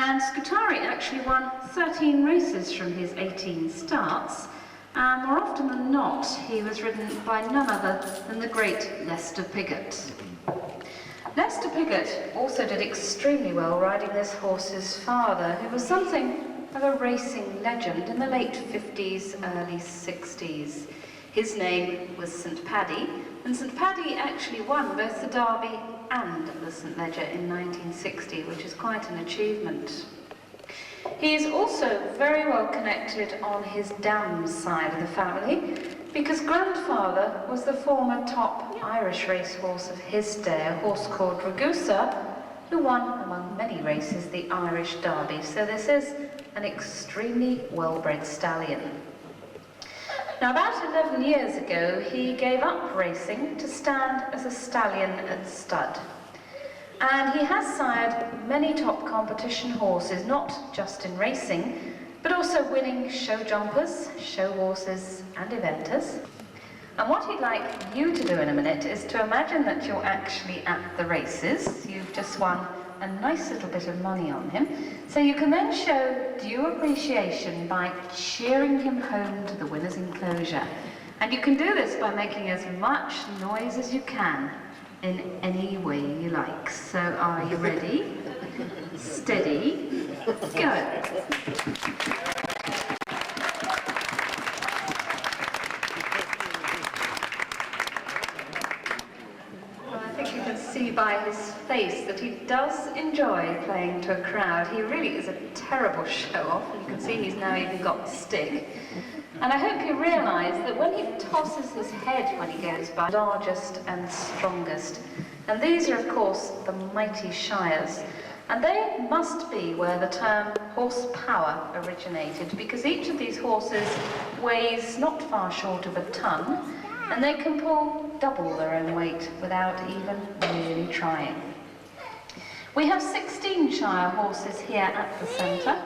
And Scutari actually won 13 races from his 18 starts, and more often than not, he was ridden by none other than the great Lester Piggott. Lester Piggott also did extremely well riding this horse's father, who was something of a racing legend in the late 50s, early 60s. His name was St Paddy, and St Paddy actually won both the Derby and the St Leger in 1960, which is quite an achievement. He is also very well connected on his dam's side of the family, because grandfather was the former top Irish racehorse of his day, a horse called Ragusa, who won, among many races, the Irish Derby. So this is an extremely well-bred stallion. Now, about 11 years ago, he gave up racing to stand as a stallion at stud. And he has sired many top competition horses, not just in racing, but also winning show jumpers, show horses, and eventers. And what he'd like you to do in a minute is to imagine that you're actually at the races. You've just won a nice little bit of money on him. So you can then show due appreciation by cheering him home to the winner's enclosure. And you can do this by making as much noise as you can in any way you like. So are you ready? Steady, go. See by his face that he does enjoy playing to a crowd. He really is a terrible show-off, and you can see he's now even got the stick. And I hope you realise that when he tosses his head when he goes by, largest and strongest. And these are, of course, the mighty Shires. And they must be where the term horsepower originated, because each of these horses weighs not far short of a ton, and they can pull double their own weight without even really trying. We have 16 Shire horses here at the centre,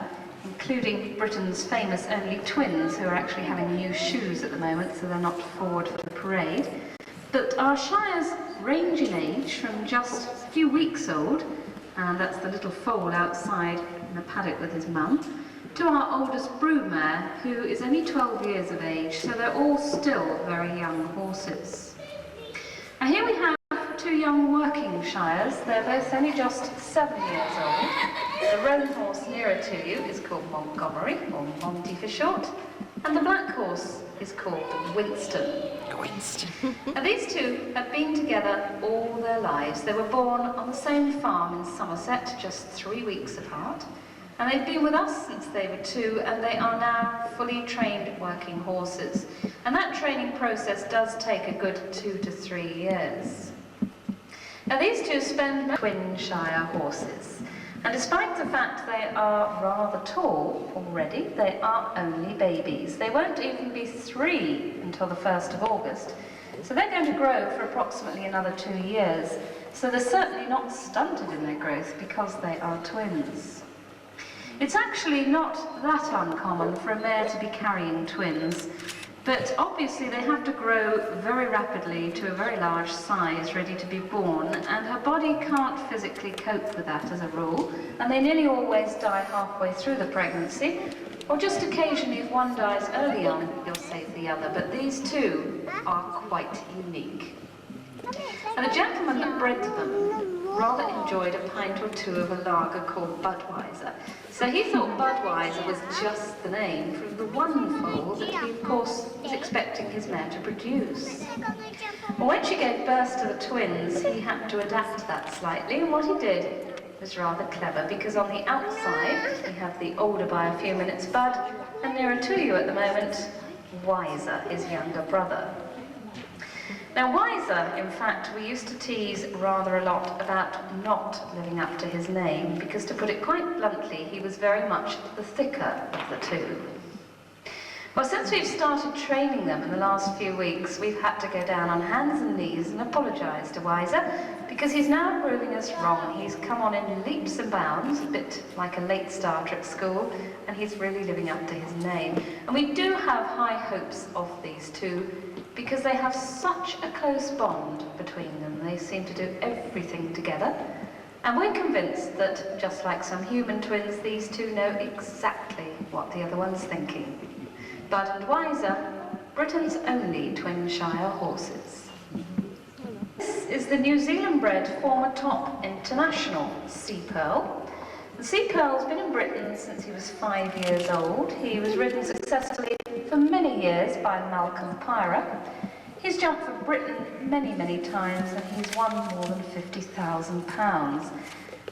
including Britain's famous only twins, who are actually having new shoes at the moment, so they're not forward for the parade. But our Shires range in age from just a few weeks old, and that's the little foal outside in the paddock with his mum, to our oldest broodmare, who is only 12 years of age, so they're all still very young horses. And here we have two young working Shires. They're both only just 7 years old. The roan horse nearer to you is called Montgomery, or Monty for short, and the black horse is called Winston. And these two have been together all their lives. They were born on the same farm in Somerset, just 3 weeks apart. And they've been with us since they were 2, and they are now fully trained working horses. And that training process does take a good 2 to 3 years. Now these two spend twin Shire horses. And despite the fact they are rather tall already, they are only babies. They won't even be 3 until the 1st of August. So they're going to grow for approximately another 2 years. So they're certainly not stunted in their growth because they are twins. It's actually not that uncommon for a mare to be carrying twins, but obviously they have to grow very rapidly to a very large size, ready to be born, and her body can't physically cope with that as a rule, and they nearly always die halfway through the pregnancy, or just occasionally if one dies early on, you'll save the other, but these two are quite unique. And the gentleman that bred them rather enjoyed a pint or 2 of a lager called Budweiser. So he thought Budweiser was just the name from the one foal that he, of course, was expecting his mare to produce. Well, when she gave birth to the twins, he had to adapt that slightly, and what he did was rather clever, because on the outside, we have the older by a few minutes Bud, and nearer to you at the moment, Wiser, his younger brother. Now Wiser, in fact, we used to tease rather a lot about not living up to his name, because to put it quite bluntly, he was very much the thicker of the two. Well, since we've started training them in the last few weeks, we've had to go down on hands and knees and apologise to Wiser, because he's now proving us wrong. He's come on in leaps and bounds, a bit like a late starter at school, and he's really living up to his name. And we do have high hopes of these two, because they have such a close bond between them. They seem to do everything together. And we're convinced that, just like some human twins, these two know exactly what the other one's thinking. Bud and Wiser, Britain's only twin Shire horses. This is the New Zealand-bred former top international Sea Pearl. The Sea Pearl's been in Britain since he was 5 years old. He was ridden successfully for many years by Malcolm Pyra. He's jumped for Britain many, many times, and he's won more than £50,000.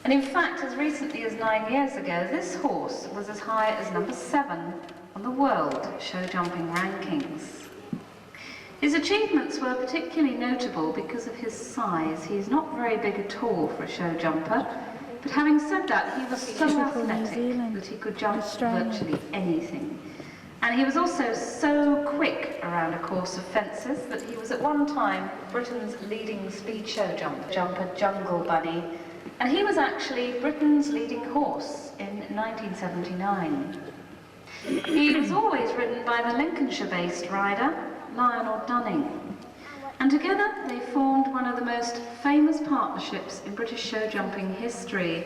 And in fact, as recently as 9 years ago, this horse was as high as number 7 on the world show jumping rankings. His achievements were particularly notable because of his size. He's not very big at all for a show jumper, but having said that, he was so athletic that he could jump virtually anything. And he was also so quick around a course of fences that he was at one time Britain's leading speed show jumper, Jungle Bunny, and he was actually Britain's leading horse in 1979. He was always ridden by the Lincolnshire-based rider, Lionel Dunning, and together they formed one of the most famous partnerships in British show jumping history.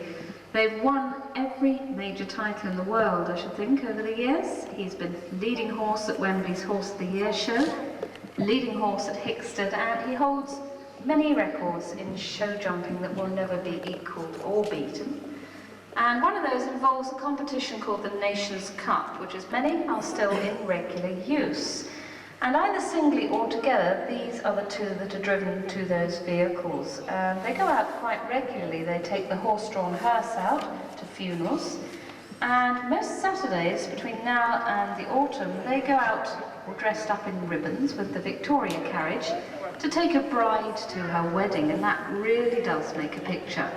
They've won every major title in the world, I should think, over the years. He's been leading horse at Wembley's Horse of the Year show, leading horse at Hickstead, and he holds many records in show jumping that will never be equalled or beaten. And one of those involves a competition called the Nations Cup, which is many are still in regular use. And either singly or together, these are the two that are driven to those vehicles. They go out quite regularly. They take the horse-drawn hearse out to funerals. And most Saturdays, between now and the autumn, they go out all dressed up in ribbons with the Victoria carriage to take a bride to her wedding, and that really does make a picture.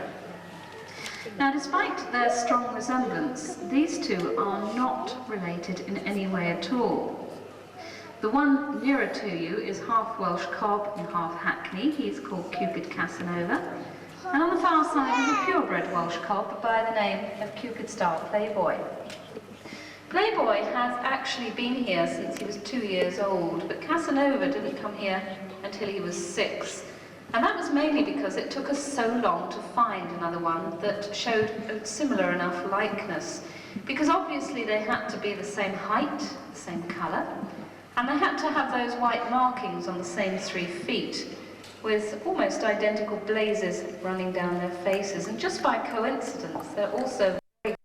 Now, despite their strong resemblance, these two are not related in any way at all. The one nearer to you is half Welsh cob and half Hackney. He's called Cupid Casanova. And on the far side is a purebred Welsh cob by the name of Cupid Star Playboy. Playboy has actually been here since he was 2 years old, but Casanova didn't come here until he was 6. And that was mainly because it took us so long to find another one that showed a similar enough likeness. Because obviously they had to be the same height, the same colour, and they had to have those white markings on the same 3 feet, with almost identical blazes running down their faces. And just by coincidence, they're also very...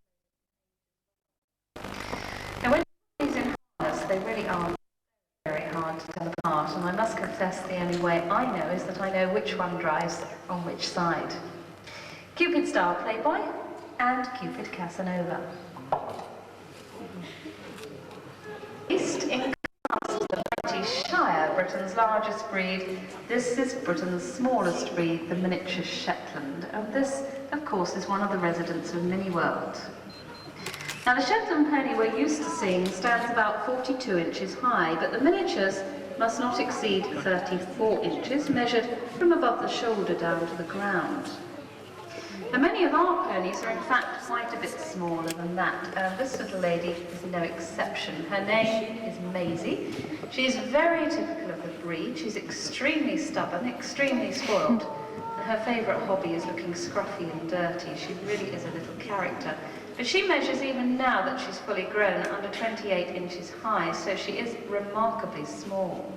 Now when he's in harness, they really are very hard to tell apart, and I must confess the only way I know is that I know which one drives on which side. Cupid Star Playboy and Cupid Casanova. East in the British Shire, Britain's largest breed. This is Britain's smallest breed, the miniature Shetland, and this, of course, is one of the residents of Mini World. Now, the Shetland pony we're used to seeing stands about 42 inches high, but the miniatures must not exceed 34 inches, measured from above the shoulder down to the ground. Now, many of our ponies are in fact quite a bit smaller than that. This little lady is no exception. Her name is Maisie. She's very typical of the breed. She's extremely stubborn, extremely spoiled. And her favourite hobby is looking scruffy and dirty. She really is a little character. But she measures, even now that she's fully grown, under 28 inches high, so she is remarkably small.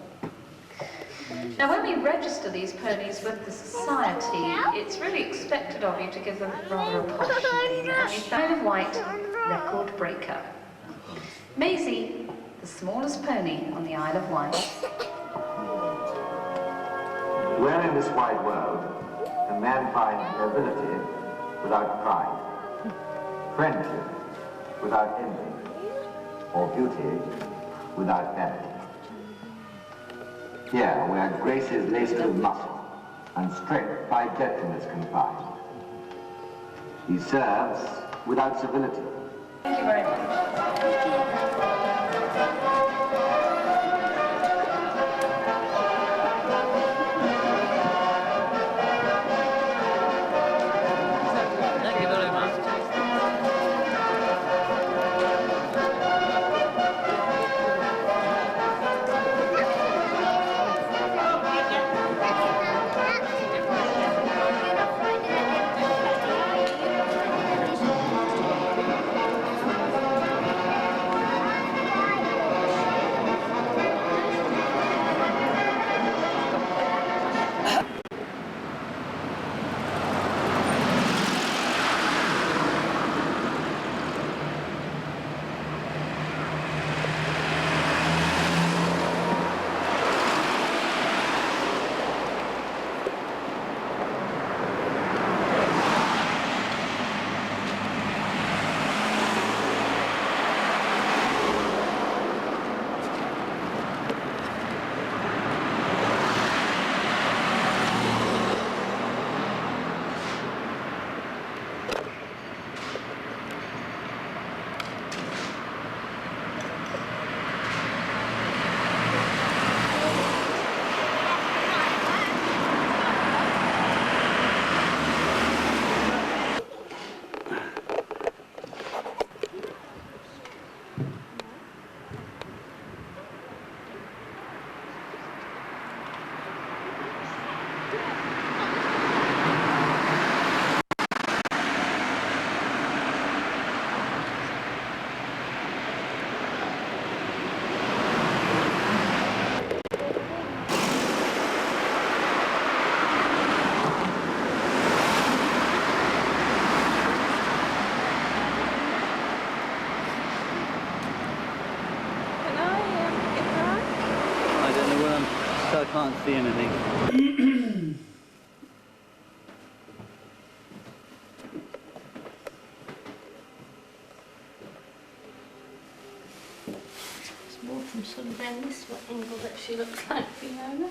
Now, when we register these ponies with the society, it's really expected of you to give them rather a posh name, and we found a white record breaker. Maisie, the smallest pony on the Isle of Wight. Where in this wide world can man find nobility without pride, friendship without envy, or beauty without vanity? Here, where grace is laced with muscle and strength by gentleness confined, he serves without civility. Thank you very much. can't see anything. It's more from sort of then this angle that she looks like Fiona.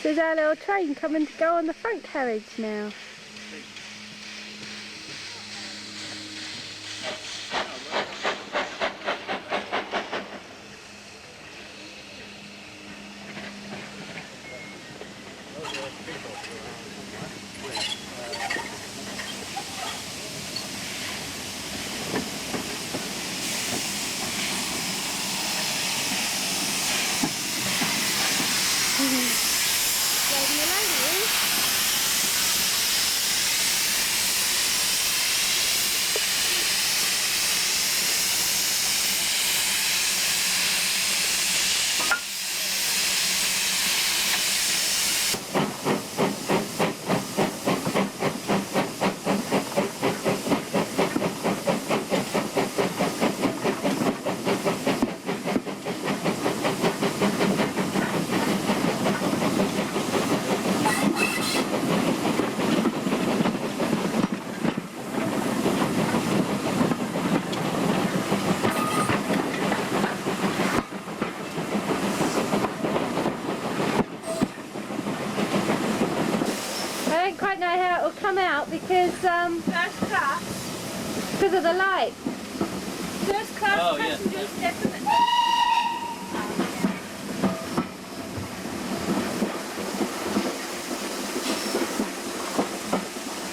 There's our little train coming to go on the front carriage now. it will come out because First class. of the light. First class Oh, yeah. passengers, definitely.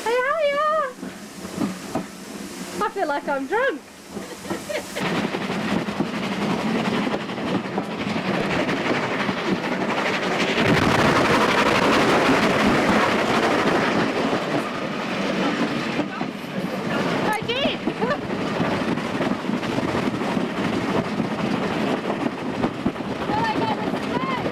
Hey, hiya! I feel like I'm drunk. I did. Well, I got the smoke.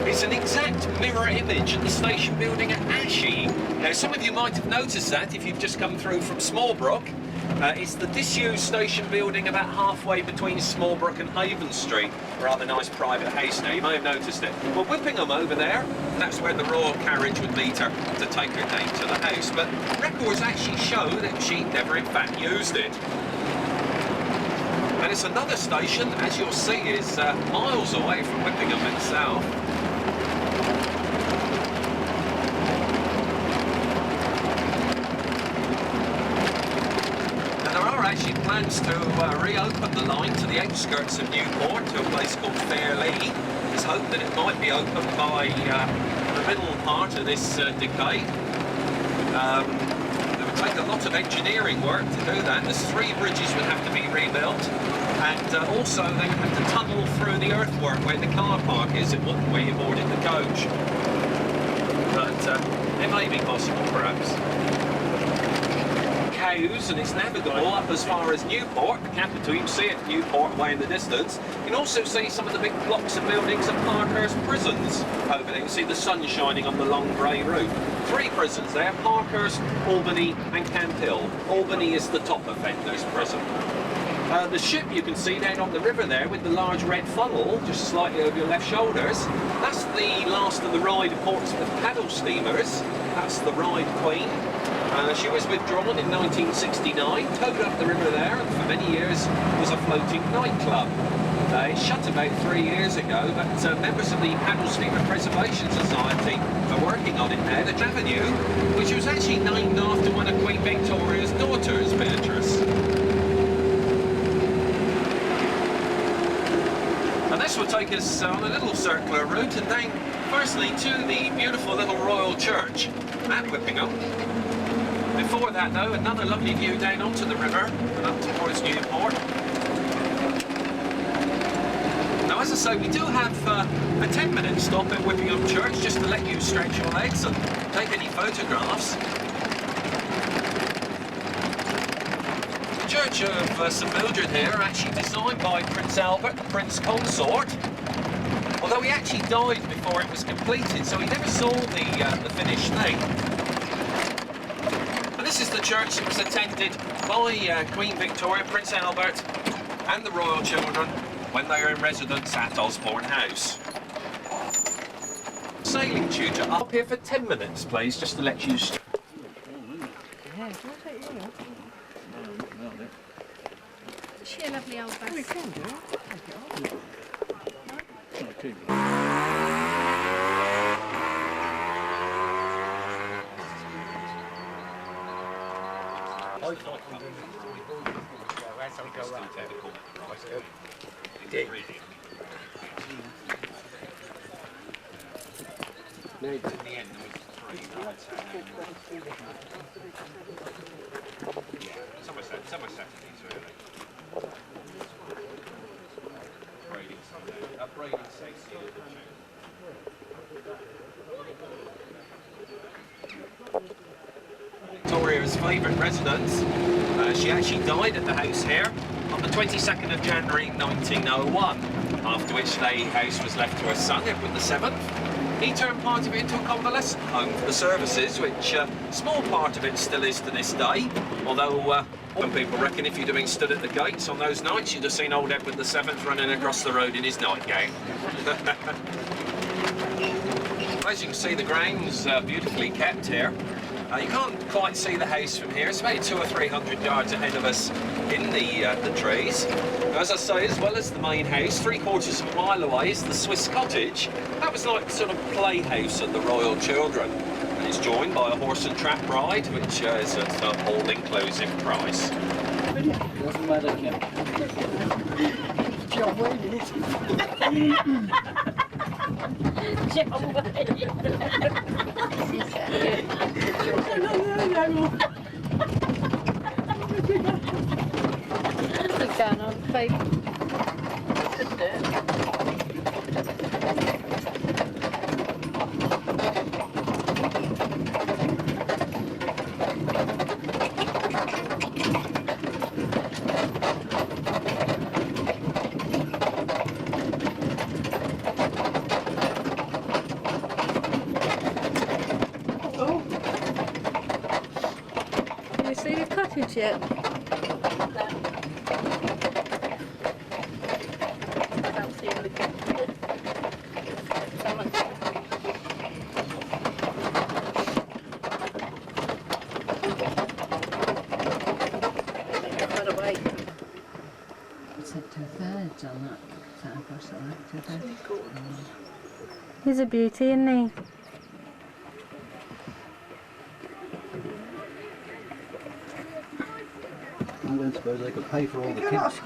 It's an exact mirror image at the station building at Ashy. Now, some of you might have noticed that if you've just come through from Smallbrook. It's the disused station building about halfway between Smallbrook and Haven Street. A rather nice private house now, you may have noticed it. Well, Whippingham over there, that's where the royal carriage would meet her to take her name to the house. But records actually show that she never in fact used it. And it's another station, as you'll see, is miles away from Whippingham itself. Now there are actually plans to reopen the line to the outskirts of Newport to a place called Fairlea. There's hope that it might be opened by the middle part of this decade. It would take a lot of engineering work to do that. There's 3 bridges would have to be rebuilt. And also they would have to tunnel through the earthwork where the car park is, where you boarded the coach. But it may be possible, perhaps. Cowes, and it's navigable up as far as Newport, the capital. You can see it, Newport, away in the distance. You can also see some of the big blocks of buildings at Parkhurst prisons over there. You can see the sun shining on the long grey roof. 3 prisons there, Parkhurst, Albany and Camp Hill. Albany is the top offenders prison. The ship you can see down on the river there with the large red funnel just slightly over your left shoulders, that's the last of the Ryde Portsmouth paddle steamers. That's the Ryde Queen. She was withdrawn in 1969, towed up the river there, and for many years was a floating nightclub. It shut about 3 years ago, but members of the Paddle Steamer Preservation Society are working on it now. The Avenue, which was actually named after one of Queen Victoria's daughters, Beatrice. And this will take us on a little circular route and down, firstly, to the beautiful little Royal Church at Whippingham. Before that, though, another lovely view down onto the river and up towards Newport. Now, as I say, we do have a 10-minute stop at Whippingham Church just to let you stretch your legs and take any photographs. The Church of St Mildred here, actually designed by Prince Albert, the Prince Consort. Although he actually died before it was completed, so he never saw the finished thing. And this is the church that was attended by Queen Victoria, Prince Albert and the royal children when they were in residence at Osborne House. Sailing tutor up here for 10 minutes, please, just to let you... Is she a lovely old bus? Somerset these really. Upgrading safety of the Victoria's favourite residence. She actually died at the house here on the 22nd of January 1901, after which the house was left to her son, Edward VII. He turned part of it into a convalescent home for the services, which a small part of it still is to this day, although some people reckon if you'd have been stood at the gates on those nights, you'd have seen old Edward VII running across the road in his nightgown. As you can see, the ground's beautifully kept here. You can't quite see the house from here. It's about 200 or 300 yards ahead of us in the trees. As I say, as well as the main house, 3/4 of a mile away is the Swiss cottage. That was like the sort of playhouse of the royal children. And it's joined by a horse and trap ride, which is at an all-inclusive price. Doesn't matter, Kim. John Wayne. What's going on, babe? Can you see the cottage yet? On that side across the right. He's a beauty, isn't he? I don't suppose they could pay for all the kids.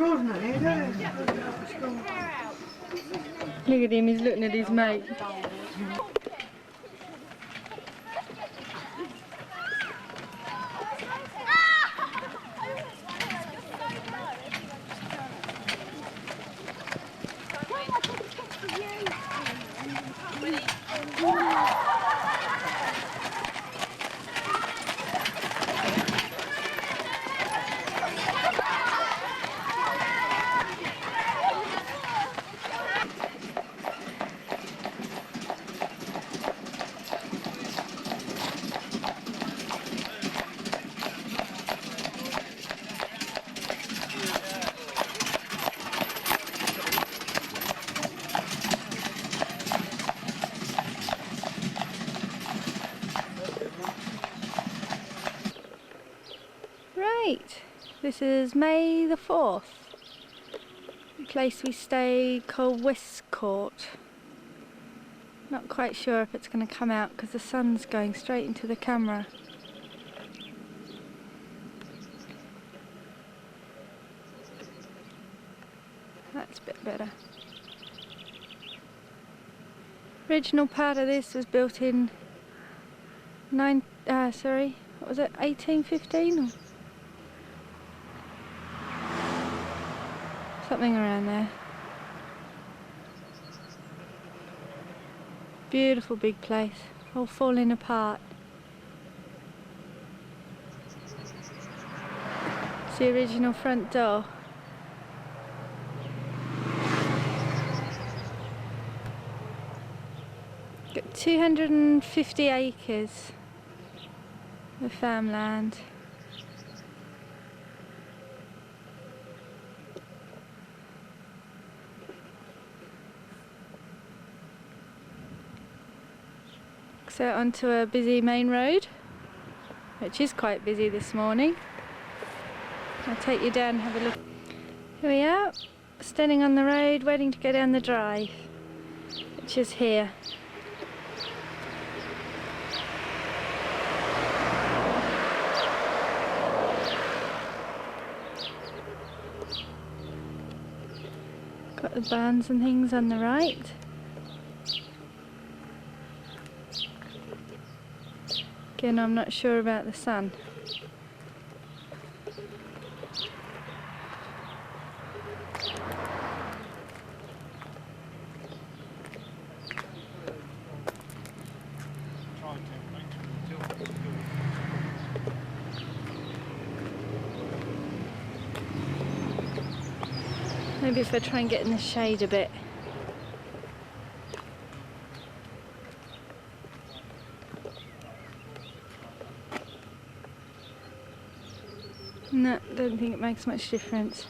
Look at him, he's looking at his mate. Right, this is May the 4th. The place we stay called Westcourt. Not quite sure if it's going to come out because the sun's going straight into the camera. That's a bit better. Original part of this was built in 1815 or something around there. Beautiful big place, all falling apart. the original front door. Got 250 acres of farmland. So onto a busy main road, which is quite busy this morning. I'll take you down and have a look. Here we are, standing on the road waiting to go down the drive, which is here. Got the barns and things on the right. Again, I'm not sure about the sun. Maybe if I try and get in the shade a bit. No, don't think it makes much difference.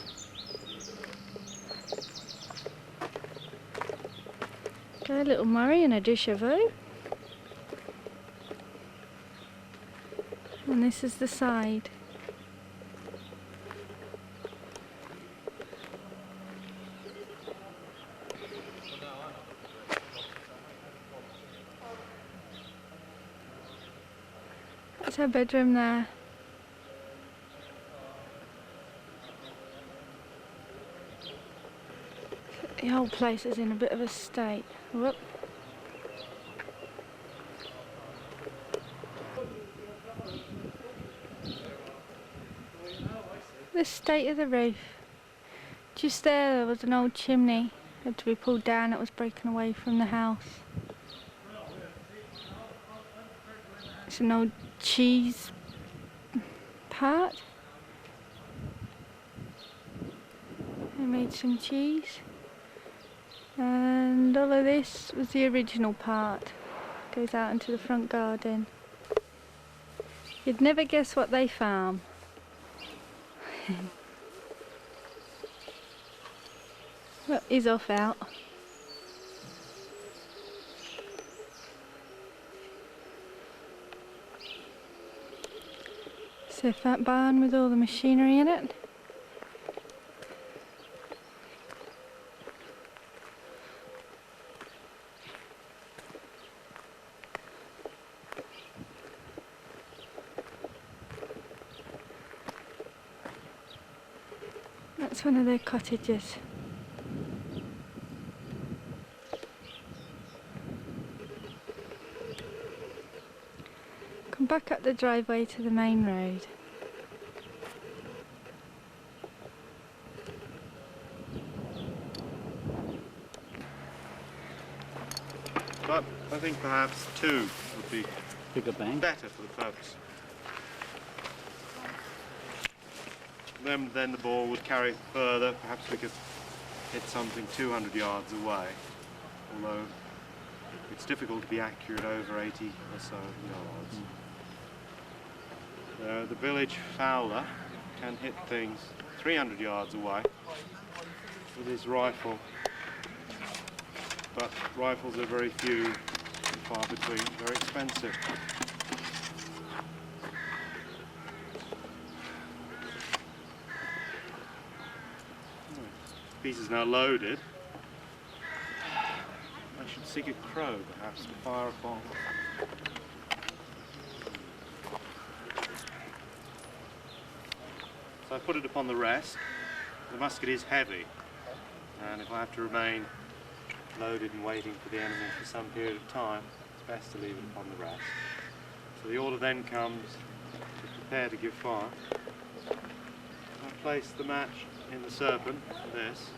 Okay, a little Murray and a deux chevaux. And this is the side. That's our bedroom there. The whole place is in a bit of a state. Whoop. The state of the roof. Just there was an old chimney. Had to be pulled down, it was breaking away from the house. It's an old cheese part. I made some cheese. And all of this was the original part. Goes out into the front garden. You'd never guess what they farm. Well, he's off out. So that barn with all the machinery in it. That's one of their cottages. Come back up the driveway to the main road. But I think perhaps 2 would be Bigger bang. better for the purpose. Then the ball would carry further. Perhaps we could hit something 200 yards away. Although it's difficult to be accurate over 80 or so yards. The village fowler can hit things 300 yards away with his rifle. But rifles are very few and far between, very expensive. Piece is now loaded. I should seek a crow, perhaps, to fire upon. So I put it upon the rest. The musket is heavy, and if I have to remain loaded and waiting for the enemy for some period of time, it's best to leave it upon the rest. So the order then comes to prepare to give fire. I place the match in the serpent, this.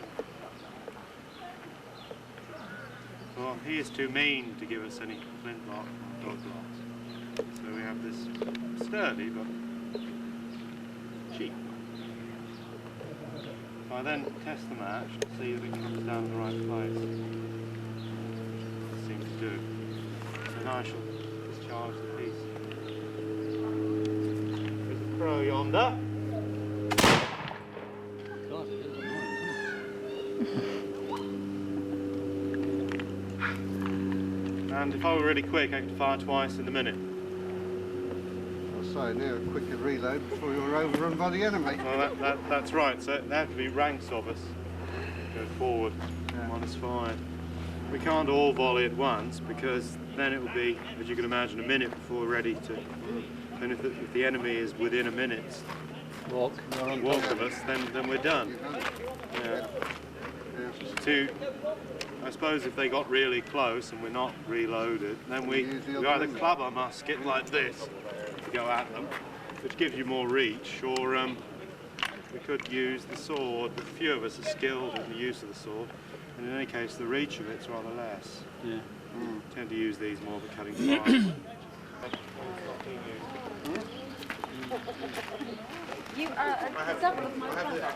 Well, he is too mean to give us any flintlock or dog blocks. So we have this sturdy but cheap I then test the match to see that it comes down in the right place. It seems to do. And I shall discharge the piece. There's a crow yonder. God, it is And if I were really quick, I could fire twice in a minute. I'll say now, quicker reload before you're overrun by the enemy. Well, that's right. So there have to be ranks of us. Go forward. One is fired. We can't all volley at once because then it will be, as you can imagine, a minute before we're ready to. And if the enemy is within a minute's walk of us, then we're done. Yeah. I suppose if they got really close and we're not reloaded, then we either club a musket like this to go at them, which gives you more reach, or we could use the sword, but few of us are skilled in the use of the sword, and in any case the reach of it's rather less. Yeah. Tend to use these more for cutting fire. You are a double of my brother.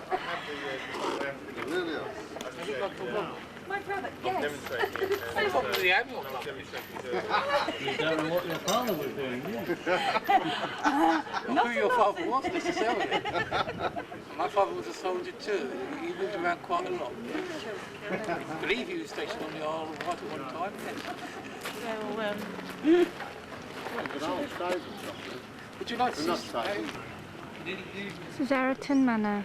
My brother, yes. Probably the Admiral Club. You don't know what your father was doing, do you? Not who your father was necessarily. My father was a soldier too. He moved around quite a lot. I believe he was stationed on the Isle of Wight at one time. Would you like to see? This is Araton Manor.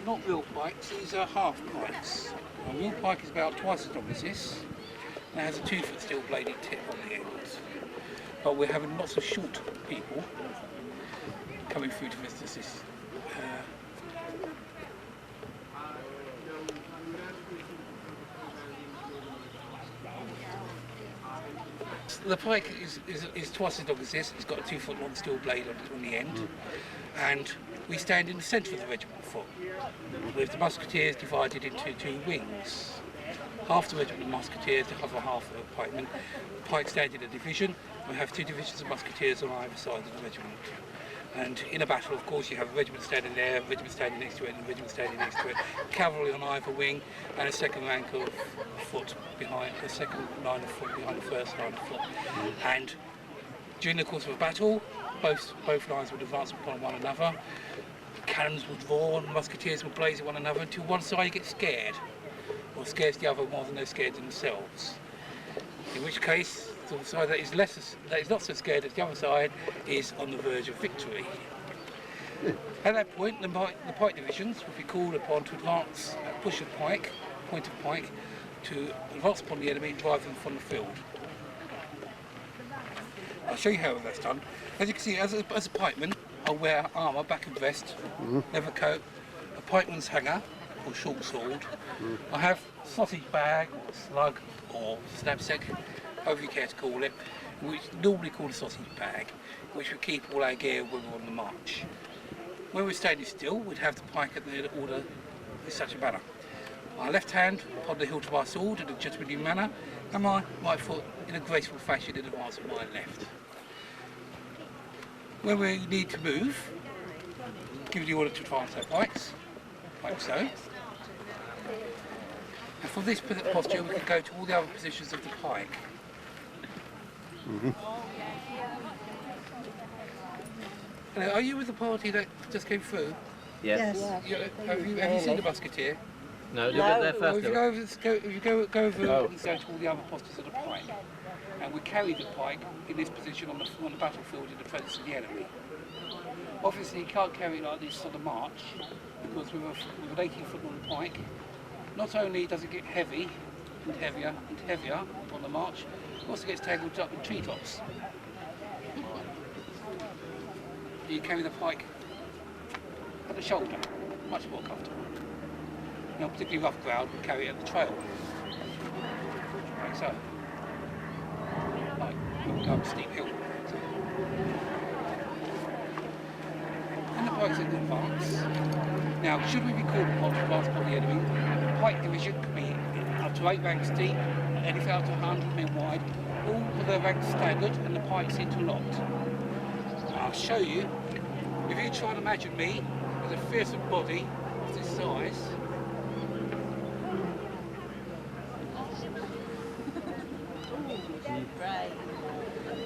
Not real pikes, these are half pikes. A real pike is about twice as long as this, and it has a 2-foot steel bladed tip on the end. But we're having lots of short people coming through to visit this. The pike is twice as long as this. It's got a 2-foot long steel blade on the end, and we stand in the centre of the regiment foot, with the musketeers divided into 2 wings. Half the regiment of musketeers, the other half of the pikemen. The pike stand in a division. We have 2 divisions of musketeers on either side of the regiment. And in a battle, of course, you have a regiment standing there, a regiment standing next to it, and a regiment standing next to it. Cavalry on either wing, and a second rank of foot behind, the second line of foot behind the first line of foot. And during the course of a battle, both lines would advance upon one another. Cannons would roar, and musketeers would blaze at one another until one side gets scared, or scares the other more than they're scared themselves. In which case, the side that is not so scared as the other side is on the verge of victory. At that point, the pike divisions would be called upon to advance, push a pike, point of pike, to advance upon the enemy and drive them from the field. I'll show you how that's done. As you can see, as a pikeman, I'll wear armour, back and vest, leather coat, a pikeman's hanger, or short sword. I have sausage bag, or slug, or snapsack, however you care to call it, which is normally called a sausage bag, which would keep all our gear when we're on the march. When we're standing still, we'd have the pike at the order in such a manner. Our left hand upon the hilt of our sword in a gentlemanly manner, and my right foot in a graceful fashion in advance of my left. When we need to move, give the order to advance our pikes, like so. And from this posture, we can go to all the other positions of the pike. Hello, are you with the party that just came through? Yes. Have you seen the musketeer? No, you get there Well, first. if you go over and go to all the other postures of the pike, and we carry the pike in this position on the battlefield in the presence of the enemy. Obviously, you can't carry it like this on the march, because with an 18-foot long pike, not only does it get heavy and heavier and heavier on the march, it also gets tangled up in treetops. You carry the pike at the shoulder, much more comfortable. On particularly rough ground, we carry it at the trail, like so. Like, we'll go up a steep hill. strikes in advance. Now, should we be called upon to advance upon the enemy, the pike division can be up to 8 ranks deep, anything up to 100 men wide, all with their ranks staggered and the pikes interlocked. I'll show you. If you try and imagine me as a fearsome body of this size,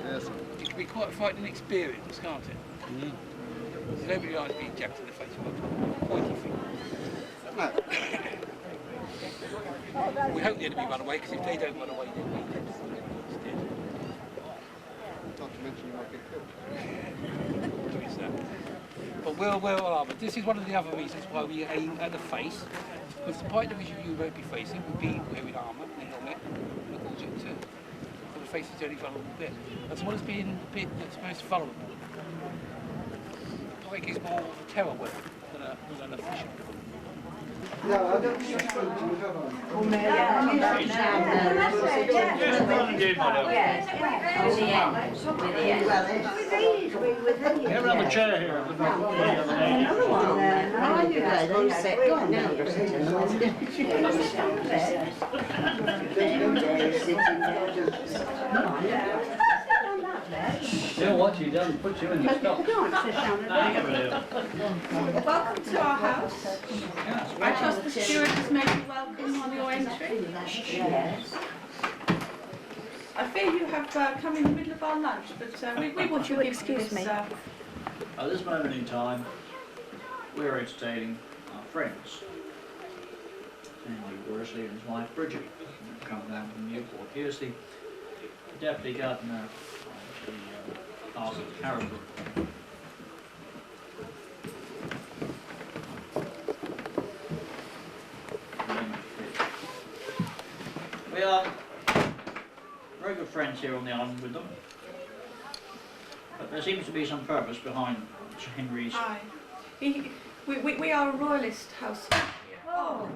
Yes. it can be quite a frightening experience, can't it? Nobody likes being jacked in the face with a pointy finger. No. We hope the enemy run away, because if they don't run away, then we do. Not to mention you might get killed. There is that. But we're well armoured. This is one of the other reasons why we aim at the face, because the pike division you won't be facing will be wearing armour and a helmet, and a gorget too. So the face is the only vulnerable bit. As well as being the bit that's most vulnerable, the pike is more of a terror weapon than an official. No, I don't think that's true. We have another chair here. Yeah, what you done, put you in the stock. Welcome to our house. I trust the steward has made you welcome on your entry. Yes. I fear you have come in the middle of our lunch, but we want you to excuse me. At this moment in time, we're entertaining our friends. Andy Worsley and his wife Bridget, who come down from Newport. Here's the Deputy Gardener of the Castle of Harrogate. We are very good friends here on the island with them, but there seems to be some purpose behind Sir Henry's. Aye. We are a royalist household. Oh.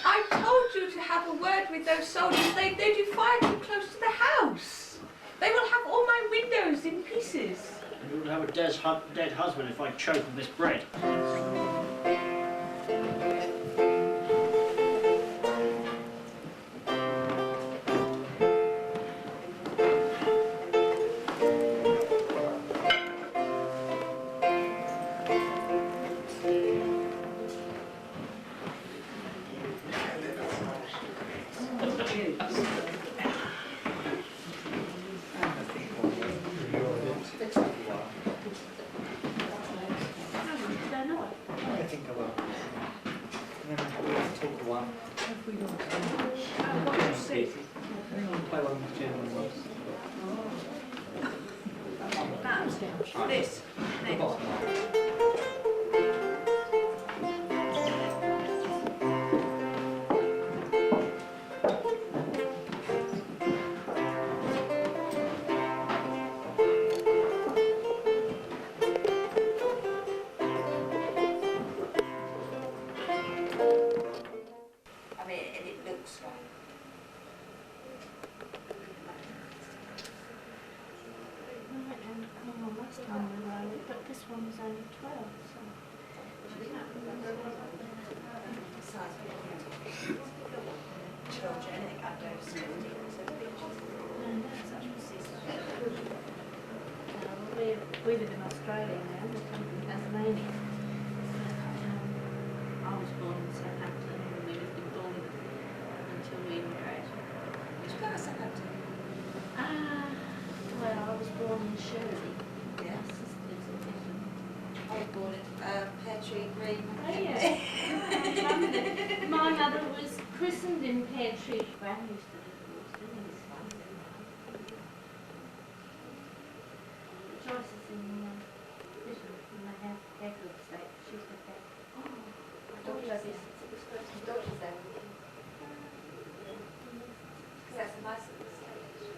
I told you to have a word with those soldiers. They do fire too close to the house. They will have all my windows in pieces. You would have a dead husband if I choke on this bread. This. I mean, and it looks like. Last time we rode it, but this one was only 12, so. Children, anything under 16, so We live in Australia now, we come from Tasmania. I was born in Southampton and we lived in Bournemouth until we immigrated. Which part of Southampton? Well, I was born in Shirley. Yes. My sister's in Bishop. I was born in Pear Tree Green. Oh yeah. My mother was christened in Pear Tree. Gran used to live in Worston in his fun. Joyce is in Bishop in the Harefield estate. She's the head. My daughter's there. Because that's a nice little stage.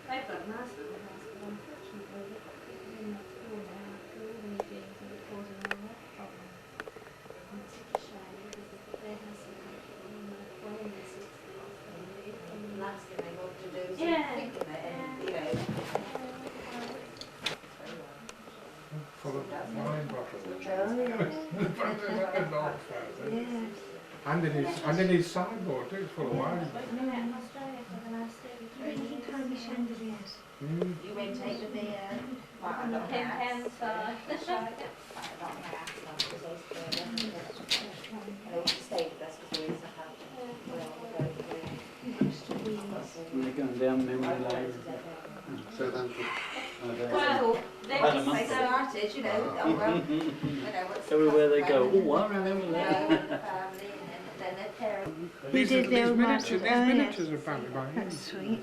They've got a nice little house, but unfortunately, they're in that school now, after all these years, and it's causing a lot of problems. And it's such a shame, because their house is well in their 60s, And the last thing they want to do is Yeah. think of it and, you know. Follow And then his sideboard too, full of wine. Tiny chandeliers. You went take the beer. Right, along the house. Stay with us before he's They're going down memory lane. Well, they started, you know, oh well, you know what's Everywhere they go, oh, I remember that. family, and then their parents. We did the old These master. miniatures are apparently by him. That's sweet.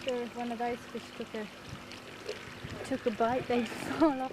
Sure, if one of those fish took a bite, they'd fall off.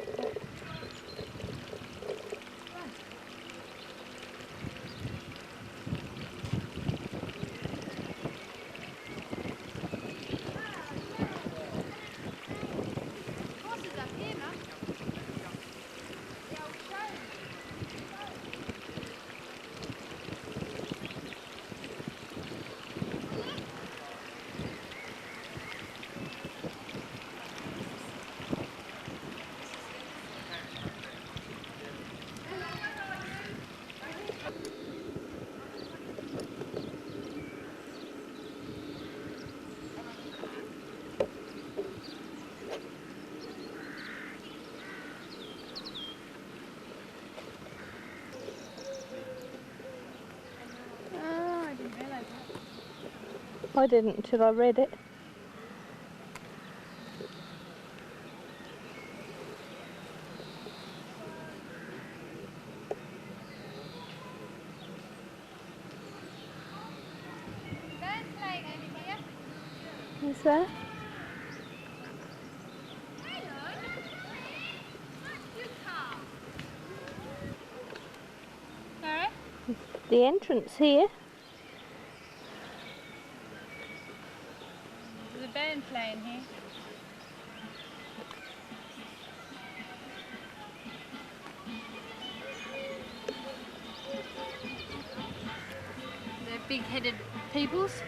I didn't until I read it. Is there? The entrance here. There's a band playing here. They're big-headed peoples.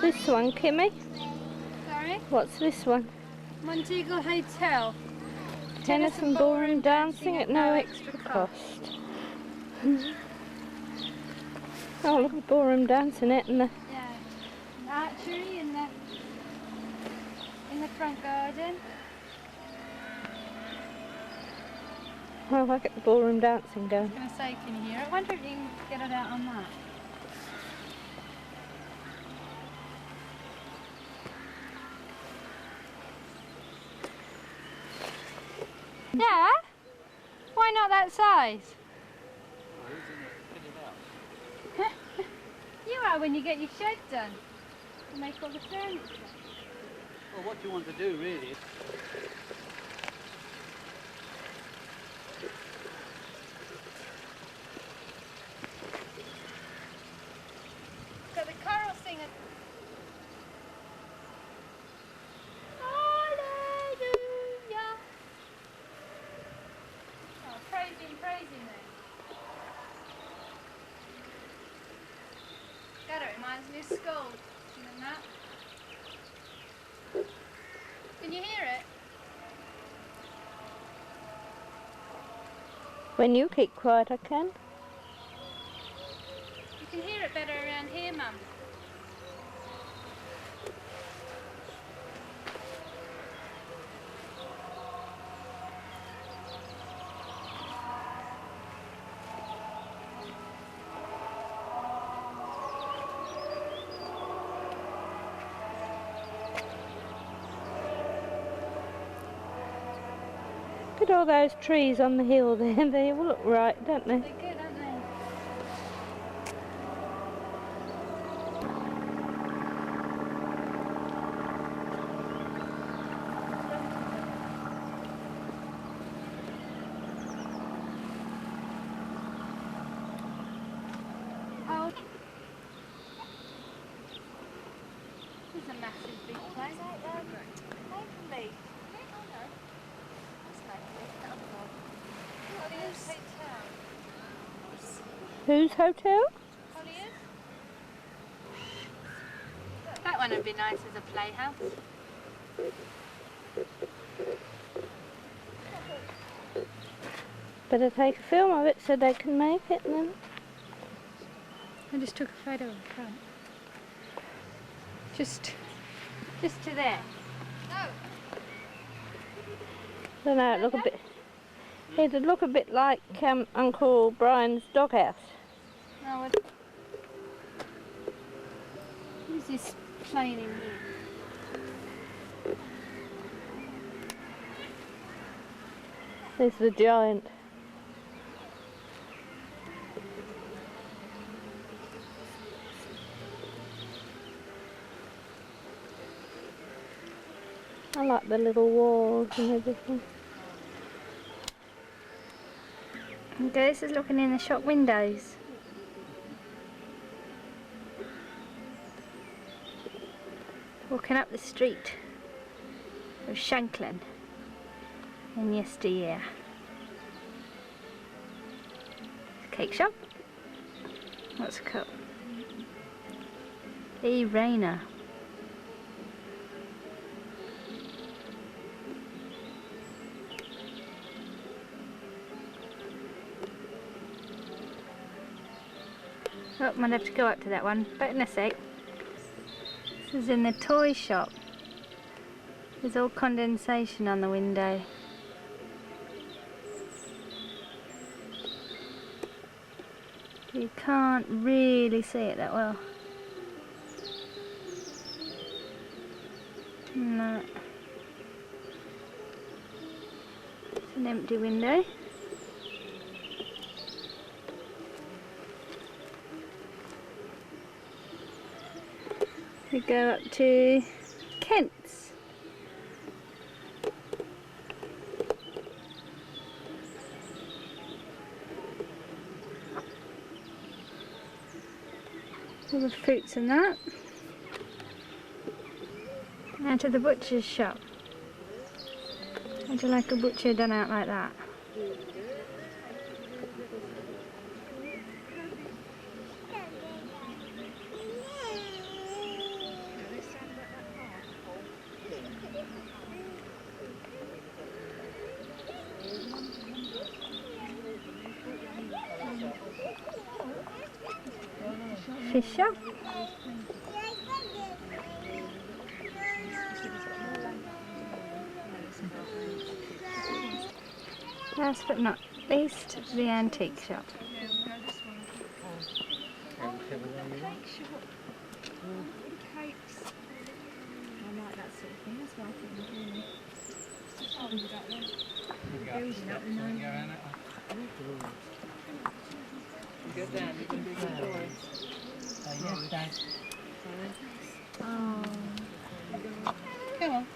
This one, Kimmy? Sorry? What's this one? Monteagle Hotel. Tennis and ballroom dancing at no extra cost. Oh, look at ballroom dancing it and the Yeah. And archery in the front garden. oh, look at the ballroom dancing I going. was going to say, can you hear it? I wonder if you can get it out on that. Yeah? Why not that size? You are when you get your shed done. You make all the furniture. Well, what do you want to do, really? So the choral singer. Hallelujah. Oh, praise him then. God, it reminds me of school. Isn't that? Can you hear it? When you keep quiet, I can. You can hear it better around here, Mum. Look at all those trees on the hill there. They all look right, don't they? They're good, aren't they? Oh, this is a massive big place. Mapley. Whose hotel? That one would be nice as a playhouse. Better take a film of it so they can make it then. I just took a photo in front. Just to there. Don't know, it look a bit. It'd look a bit like Uncle Brian's doghouse. No, who's this playing in here? There's the giant. I like the little walls and everything. Okay, this is looking in the shop windows. Walking up the street of Shanklin in yesteryear. Cake shop. What's it called? E. Rayner. Oh, might have to go up to that one, but in a sec. This is in the toy shop. There's all condensation on the window. You can't really see it that well. No. It's an empty window. We go up to Kent's. All the fruits and that. And to the butcher's shop. How'd you like a butcher done out like that? Fish shop. Last but not least, the antique shop. Oh. Come on.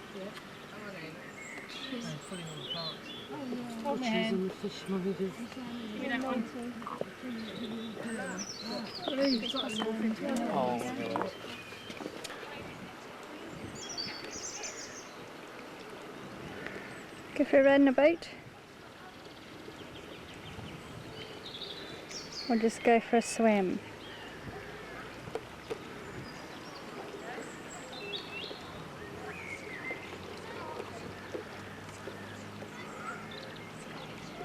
Oh, man. Fish monitors. You don't want Oh, Go for a ride in a boat? Or just go for a swim?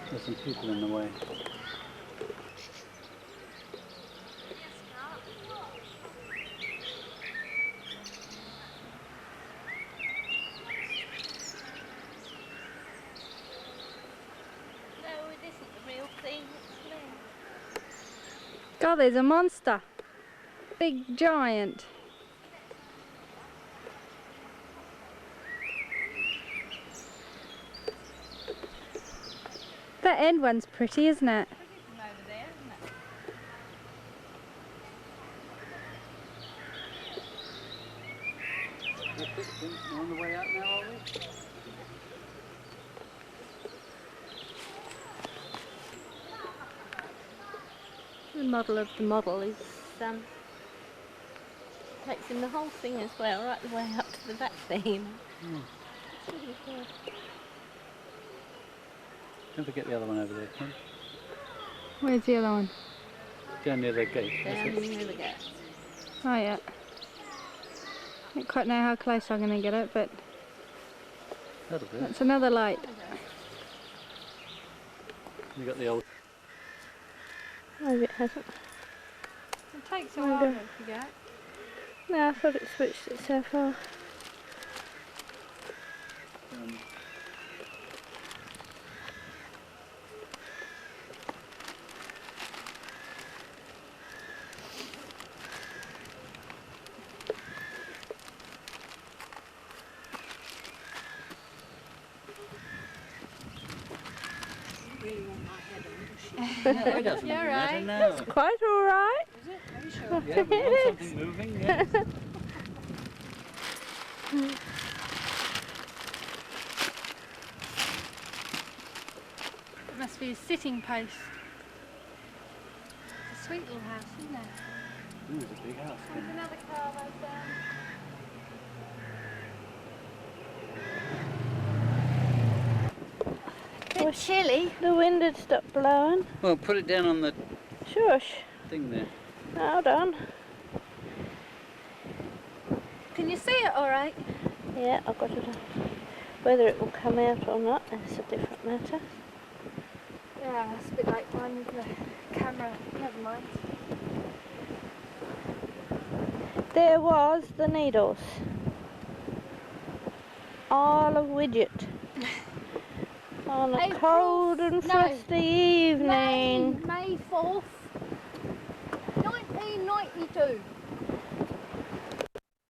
There's some people in the way. No, it isn't the real thing, it's me. God, there's a monster. Big giant. That end one's pretty, isn't it? From over there, isn't it? We're on the way out now, are we? The model of the model is takes in the whole thing as well, right the way up to the back theme. It's really good. Don't forget the other one over there, Tim. Where's the other one? Down near the gate. Down near the gate. Oh yeah. Don't quite know how close I'm going to get it, but That'll do. that's another light. You got the old. Maybe it hasn't. It takes a while, while don't to forget. No, I thought it switched itself off. No, it doesn't You're really right. matter, no. It's quite all right. Is it? Are you sure? Yeah, we want something moving, yeah. It must be a sitting post. It's a sweet little house, isn't it? Ooh, it's a big house. There's another car right there. Bit chilly. The wind had stopped blowing. Well, put it down on the Shush. thing there. Hold on. Can you see it all right? Yeah, I've got it on. Whether it will come out or not, that's a different matter. Yeah, it's a bit like mine with the camera. Never mind. There was the Needles. All of Widget. On a April- cold and no. frosty evening. May 4th, 1992.